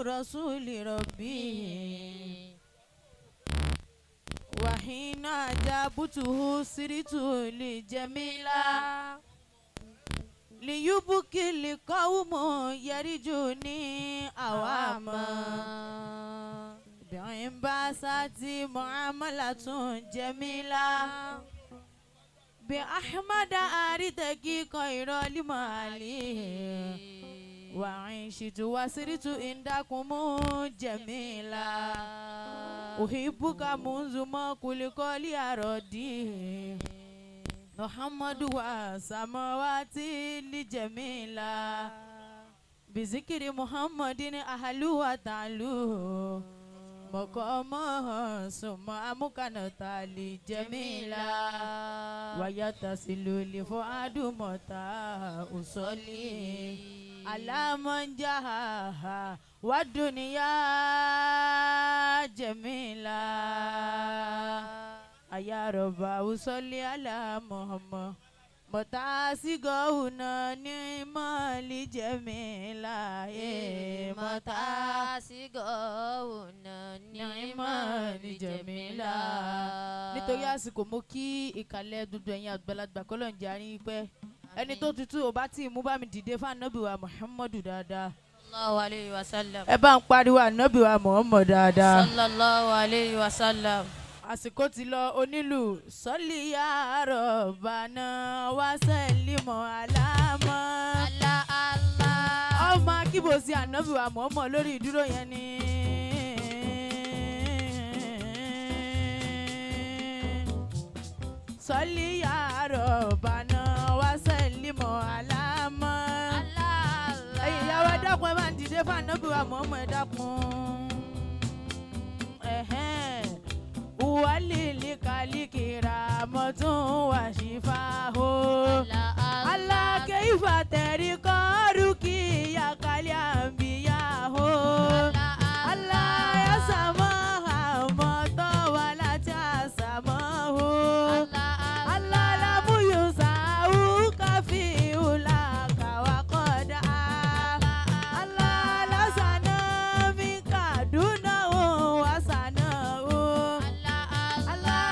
رسول ربي وحين أجابته سرت لجميلة ليبكي القوم يرجوني أواما بانبساط معاملة جميلة بأحمد أريدك خير المالي وعشت وسرت عندكم جميلة أحبك منذ ما كل قولي أردي محمد وسماوات لجميلة بذكر محمد أهل وتعلو مقامه ثم أمكنت لجميلة ويتصل لفؤاد متى أصلي على من جاها والدنيا جميلة يا رب أصلي على محمد متاسقونا نعمة لجميلة متاسقونا نعمة لجميلة. nítorí àsìkò mo kí ìkàlẹ̀ dúdú ẹ̀yin àgbàlagbà kọ́lọ̀ ń jarí pẹ́ ẹni tó tutù ò bá tí ì mú bá mi dìde fún ànábì wa Muhammadu dáadáa. sallallahu alayhi wa sallam. ẹ bá ń pariwo ànábì wa Muhammad dáadáa. sallallahu alayhi wa sallam. àsìkò ti lọ onílù sọ́lì ya Rabbana wá sẹ́límọ̀ aláàmọ́. ọmọ akíbòsí ànábì wa Muhammad lórí ìdúró yẹn ni. sọ́lì ya Rabbana wá sẹ́límọ̀ aláàmọ́. ẹ̀yin ìyàwó ẹ dákun ẹ máa ń dìde fún ànábì wa Muhammad ẹ dákun. walili kalikira motun washifaho Allah keifa teriko ruki ya kaliambiyaho Allah ya samaha moto wala jasamaho Allah la muyusau kafi ulaka wa qada Allah la sanami kaduna wasana Allah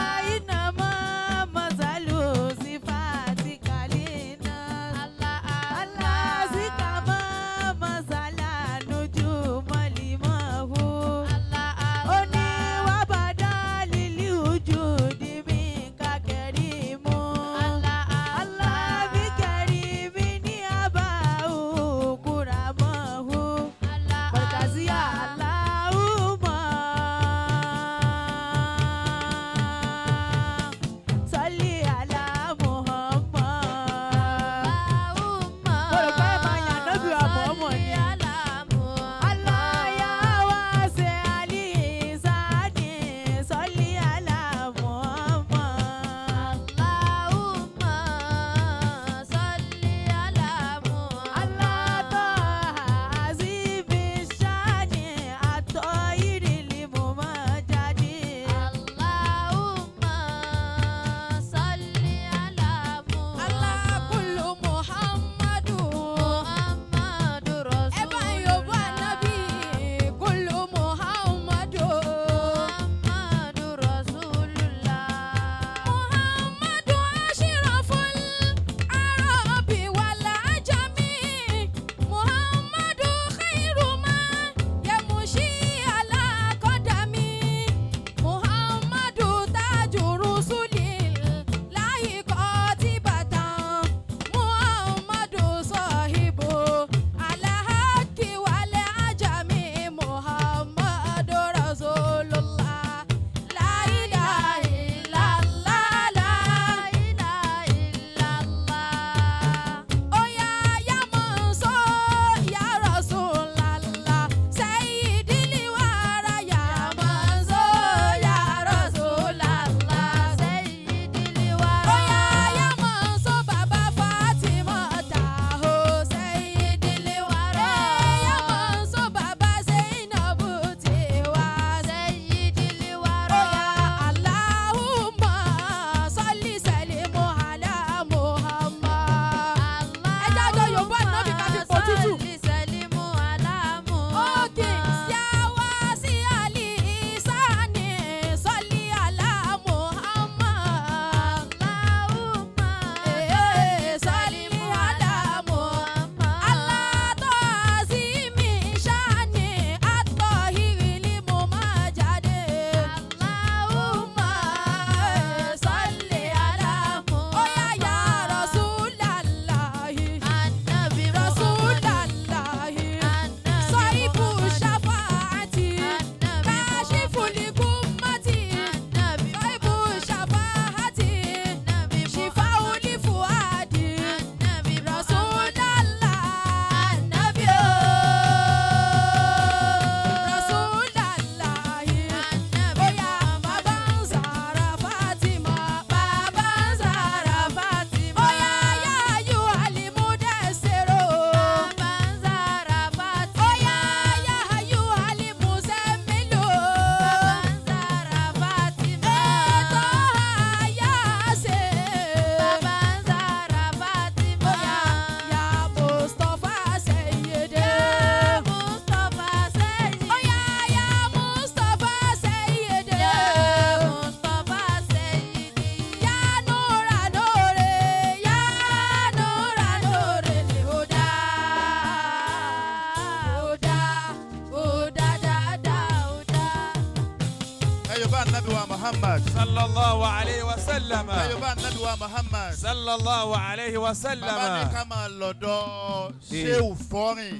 أيوة النبي محمد صلى الله عليه وسلم. أيوة النبي محمد صلى الله عليه bàbá ní وسلم. ká máa lọ́dọ̀ ṣéwù fọ́rìn